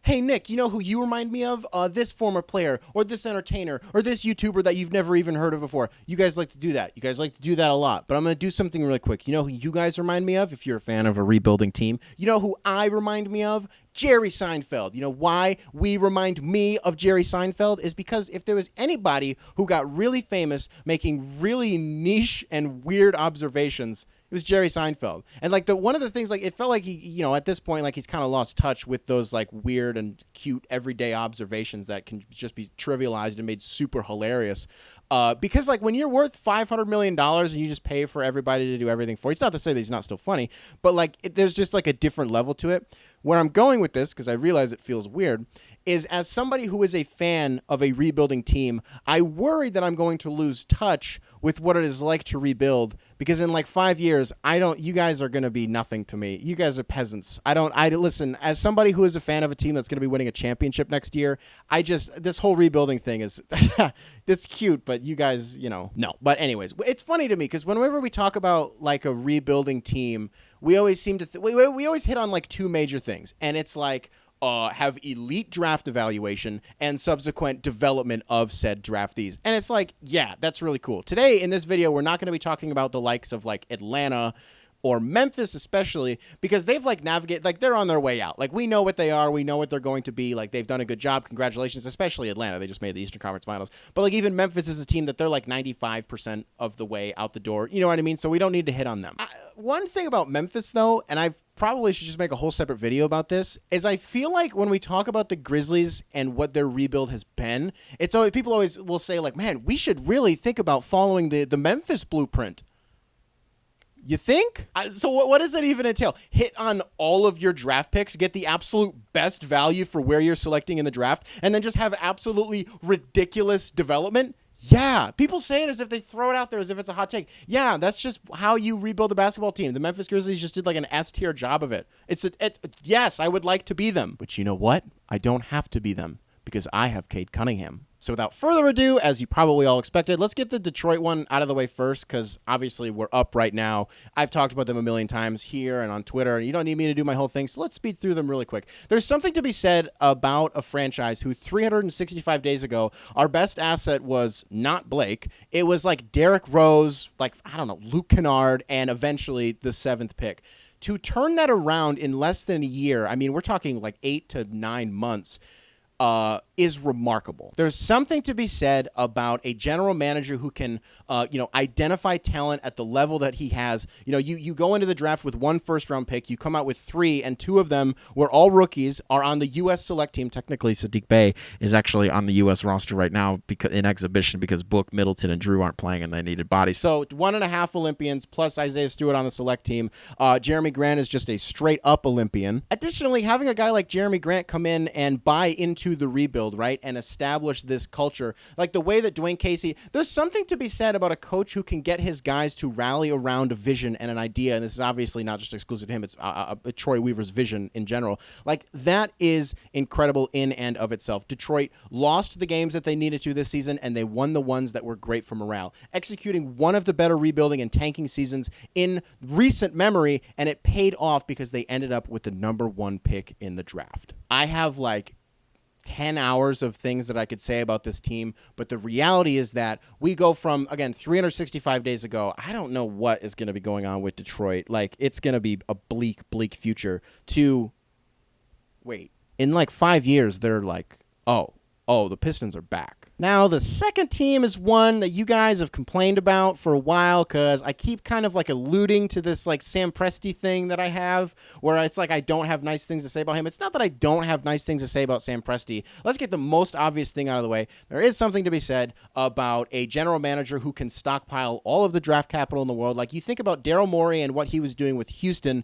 hey, Nick, you know who you remind me of? This former player or this entertainer or this YouTuber that you've never even heard of before. You guys like to do that. You guys like to do that a lot. But I'm going to do something really quick. You know who you guys remind me of if you're a fan of a rebuilding team? You know who I remind me of? Jerry Seinfeld. You know why we remind me of Jerry Seinfeld is because if there was anybody who got really famous making really niche and weird observations, it was Jerry Seinfeld. And like one of the things, like it felt like he, at this point, like he's kind of lost touch with those like weird and cute everyday observations that can just be trivialized and made super hilarious. Because like when you're worth $500 million and you just pay for everybody to do everything for you, it's not to say that he's not still funny, but like there's just like a different level to it. Where I'm going with this, because I realize it feels weird, is as somebody who is a fan of a rebuilding team, I worry that I'm going to lose touch with what it is like to rebuild, because in like 5 years, you guys are going to be nothing to me. You guys are peasants. Listen, as somebody who is a fan of a team that's going to be winning a championship next year, this whole rebuilding thing is, it's cute, but you guys, no. But anyways, it's funny to me because whenever we talk about like a rebuilding team, we always seem to, we always hit on like two major things. And it's like, have elite draft evaluation and subsequent development of said draftees. And it's like, yeah, that's really cool. Today in this video, we're not going to be talking about the likes of like Atlanta or Memphis especially, because they've like navigated, like they're on their way out. Like we know what they are. We know what they're going to be. Like they've done a good job. Congratulations, especially Atlanta. They just made the Eastern Conference Finals. But like even Memphis is a team that they're like 95% of the way out the door. You know what I mean? So we don't need to hit on them. One thing about Memphis though, and I probably should just make a whole separate video about this, is I feel like when we talk about the Grizzlies and what their rebuild has been, it's always, people always will say like, man, we should really think about following the Memphis blueprint. You think? So what does that even entail? Hit on all of your draft picks, get the absolute best value for where you're selecting in the draft, and then just have absolutely ridiculous development? Yeah. People say it as if they throw it out there as if it's a hot take. Yeah, that's just how you rebuild a basketball team. The Memphis Grizzlies just did like an S-tier job of it. Yes, I would like to be them. But you know what? I don't have to be them because I have Cade Cunningham. So without further ado, as you probably all expected, let's get the Detroit one out of the way first because obviously we're up right now. I've talked about them a million times here and on Twitter, and you don't need me to do my whole thing, so let's speed through them really quick. There's something to be said about a franchise who 365 days ago, our best asset was not Blake. It was like Derrick Rose, like, I don't know, Luke Kennard, and eventually the 7th pick. To turn that around in less than a year, I mean, we're talking like 8 to 9 months, is remarkable. There's something to be said about a general manager who can, identify talent at the level that he has. You go into the draft with 1 first-round pick, you come out with 3, and 2 of them were all rookies, are on the U.S. select team. Technically, Sadiq Bey is actually on the U.S. roster right now in exhibition because Book, Middleton, and Drew aren't playing and they needed bodies. So 1.5 Olympians plus Isaiah Stewart on the select team. Jeremy Grant is just a straight-up Olympian. Additionally, having a guy like Jeremy Grant come in and buy into the rebuild, right, and establish this culture, like the way that Dwayne Casey, there's something to be said about a coach who can get his guys to rally around a vision and an idea, and this is obviously not just exclusive to him, it's Troy Weaver's vision in general. Like, that is incredible in and of itself. Detroit lost the games that they needed to this season, and they won the ones that were great for morale, executing one of the better rebuilding and tanking seasons in recent memory, and it paid off because they ended up with the number 1 pick in the draft. I have like 10 hours of things that I could say about this team, but the reality is that we go from, again, 365 days ago, I don't know what is going to be going on with Detroit. Like, it's going to be a bleak future to, wait, in like 5 years, they're like, oh, the Pistons are back. Now, the second team is one that you guys have complained about for a while because I keep kind of like alluding to this like Sam Presti thing that I have where it's like I don't have nice things to say about him. It's not that I don't have nice things to say about Sam Presti. Let's get the most obvious thing out of the way. There is something to be said about a general manager who can stockpile all of the draft capital in the world. Like you think about Daryl Morey and what he was doing with Houston,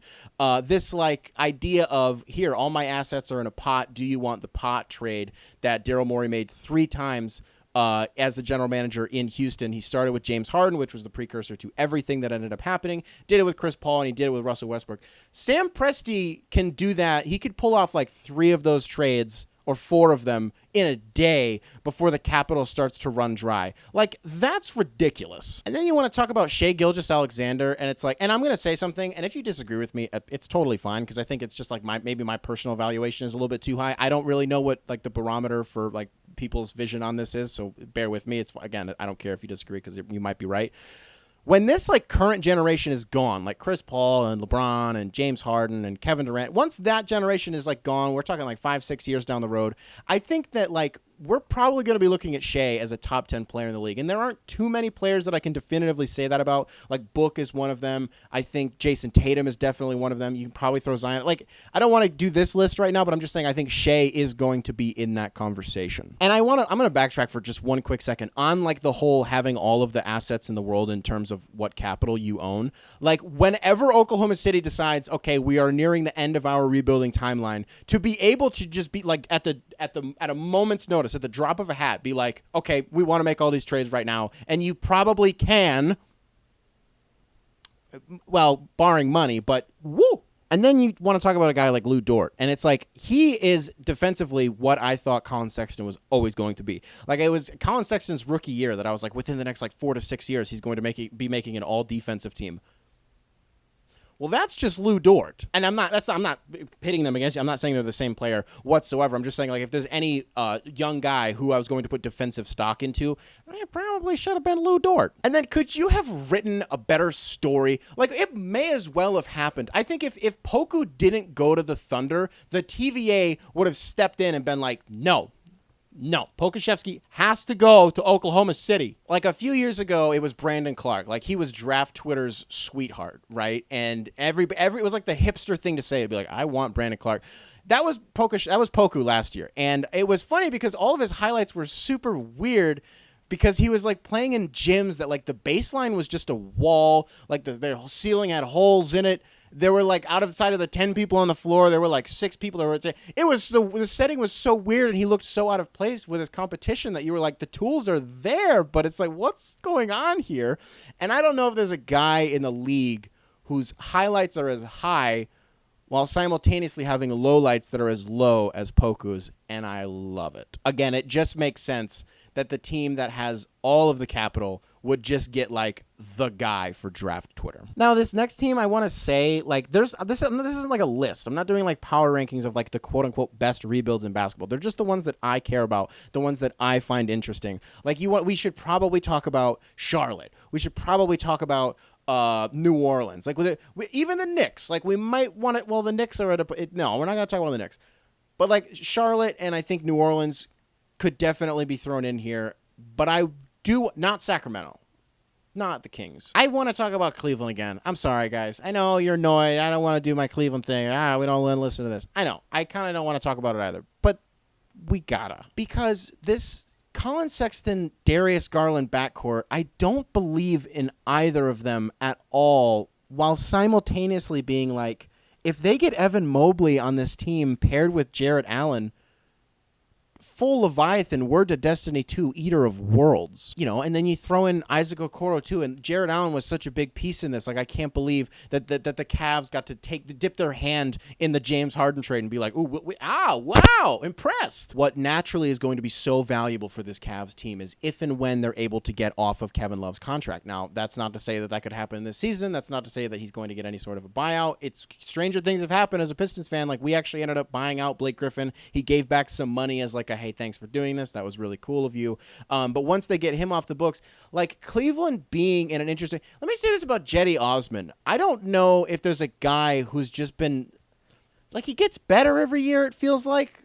this like idea of here, all my assets are in a pot. Do you want the pot trade that Daryl Morey made 3 times as the general manager in Houston? He started with James Harden, which was the precursor to everything that ended up happening. Did it with Chris Paul, and he did it with Russell Westbrook. Sam Presti can do that. He could pull off like 3 of those trades or 4 of them in a day before the capital starts to run dry. Like, that's ridiculous. And then you want to talk about Shai Gilgeous-Alexander, and it's like, and I'm going to say something, and if you disagree with me, it's totally fine, because I think it's just like maybe my personal evaluation is a little bit too high. I don't really know what like the barometer for like people's vision on this is, so bear with me. It's, again, I don't care if you disagree, because you might be right. When this like current generation is gone, like Chris Paul and LeBron and James Harden and Kevin Durant, once that generation is like gone, we're talking like 5-6 years down the road, I think that like we're probably going to be looking at Shai as a top 10 player in the league. And there aren't too many players that I can definitively say that about. Like Book is one of them. I think Jason Tatum is definitely one of them. You can probably throw Zion. Like, I don't want to do this list right now, but I'm just saying I think Shai is going to be in that conversation. And I'm going to backtrack for just one quick second on like the whole having all of the assets in the world in terms of what capital you own. Like, whenever Oklahoma City decides, okay, we are nearing the end of our rebuilding timeline, to be able to just be like at a moment's notice, at the drop of a hat, be like, okay, we want to make all these trades right now, and you probably can, well, barring money, but woo. And then you want to talk about a guy like Lou Dort, and it's like, he is defensively what I thought Colin Sexton was always going to be. Like, it was Colin Sexton's rookie year that I was like, within the next like 4 to 6 years, he's going to be making an all defensive team. Well, that's just Lou Dort. And I'm not pitting them against you. I'm not saying they're the same player whatsoever. I'm just saying, like, if there's any young guy who I was going to put defensive stock into, it probably should have been Lou Dort. And then could you have written a better story? Like, it may as well have happened. I think if Poku didn't go to the Thunder, the TVA would have stepped in and been like, no, Pokusevski has to go to Oklahoma City. Like, a few years ago, it was Brandon Clark. Like, he was draft Twitter's sweetheart, right? And it was like the hipster thing to say, to be like, I want Brandon Clark. That was Poku last year. And it was funny because all of his highlights were super weird, because he was like playing in gyms that like the baseline was just a wall, like the ceiling had holes in it. There were like, out of the side of the 10 people on the floor, there were like 6 people that were. The setting was so weird, and he looked so out of place with his competition that you were like, the tools are there, but it's like, what's going on here? And I don't know if there's a guy in the league whose highlights are as high while simultaneously having lowlights that are as low as Poku's, and I love it. Again, it just makes sense that the team that has all of the capital would just get like the guy for draft Twitter. Now, this next team, I want to say, like, this isn't like a list. I'm not doing like power rankings of like the quote unquote best rebuilds in basketball. They're just the ones that I care about, the ones that I find interesting. Like, we should probably talk about Charlotte. We should probably talk about New Orleans. Like, even the Knicks. Like, we might want it. Well, the Knicks are no, we're not going to talk about the Knicks. But like Charlotte and I think New Orleans could definitely be thrown in here. But I do not Sacramento. Not the Kings. I want to talk about Cleveland again. I'm sorry, guys. I know you're annoyed. I don't want to do my Cleveland thing. We don't want to listen to this. I know. I kind of don't want to talk about it either. But we gotta. Because this Colin Sexton, Darius Garland backcourt, I don't believe in either of them at all, while simultaneously being like, if they get Evan Mobley on this team paired with Jarrett Allen, full Leviathan, word to Destiny 2, eater of worlds, and then you throw in Isaac Okoro too, and Jarrett Allen was such a big piece in this. Like, I can't believe that the Cavs got to dip their hand in the James Harden trade and be like, ooh, wow, impressed. What naturally is going to be so valuable for this Cavs team is if and when they're able to get off of Kevin Love's contract. Now, that's not to say that could happen this season. That's not to say that he's going to get any sort of a buyout. It's stranger things have happened as a Pistons fan. Like, we actually ended up buying out Blake Griffin. He gave back some money as like a, hey, thanks for doing this. That was really cool of you. But once they get him off the books, like Cleveland being in an interesting... Let me say this about Jetty Osman. I don't know if there's a guy who's just been... Like, he gets better every year, it feels like.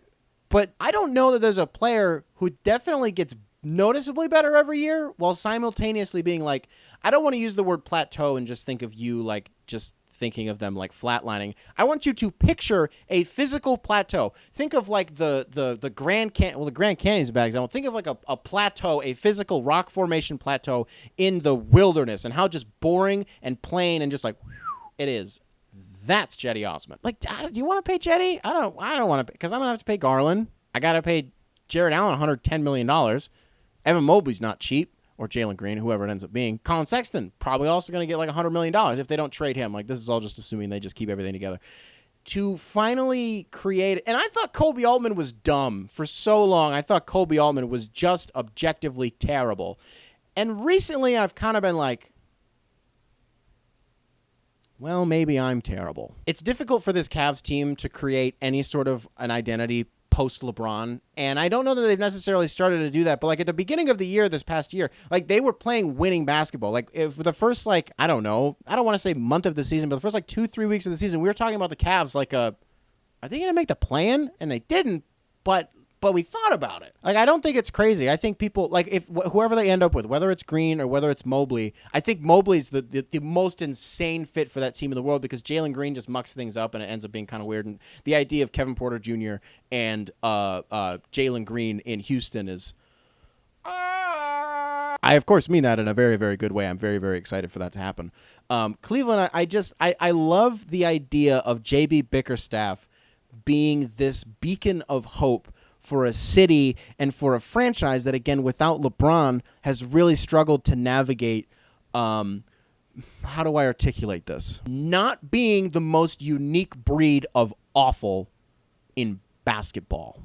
But I don't know that there's a player who definitely gets noticeably better every year while simultaneously being like... I don't want to use the word plateau and just think of you like just... thinking of them like flatlining. I want you to picture a physical plateau. Think of like the Grand Canyon. Well, the Grand Canyon is a bad example. Think of like a plateau, a physical rock formation plateau in the wilderness, and how just boring and plain and just like it is. That's Jetty Osman. Like, do you want to pay Jetty? I don't want to, because I'm gonna have to pay Garland. I gotta pay Jarrett Allen $110 million. Evan Mobley's not cheap. Or Jalen Green, whoever it ends up being. Colin Sexton, probably also going to get like $100 million if they don't trade him. Like, this is all just assuming they just keep everything together. to finally create, and I thought Kobe Altman was dumb for so long. I thought Kobe Altman was just objectively terrible. And recently I've kind of been like, well, maybe I'm terrible. It's difficult for this Cavs team to create any sort of an identity post-LeBron, and I don't know that they've necessarily started to do that, but like at the beginning of the year, this past year, like they were playing winning basketball. Like if the first, like, I don't know, I don't want to say month of the season, but the first like 2-3 weeks of the season, we were talking about the Cavs like are they going to make the plan? And they didn't, but we thought about it. Like, I don't think it's crazy. I think people, like, if whoever they end up with, whether it's Green or whether it's Mobley, I think Mobley's the most insane fit for that team in the world because Jalen Green just mucks things up and it ends up being kind of weird. And the idea of Kevin Porter Jr. and Jalen Green in Houston is... I, of course, mean that in a very, very good way. I'm very, very excited for that to happen. Cleveland, I love the idea of J.B. Bickerstaff being this beacon of hope for a city and for a franchise that, again, without LeBron, has really struggled to navigate, how do I articulate this? Not being the most unique breed of awful in basketball.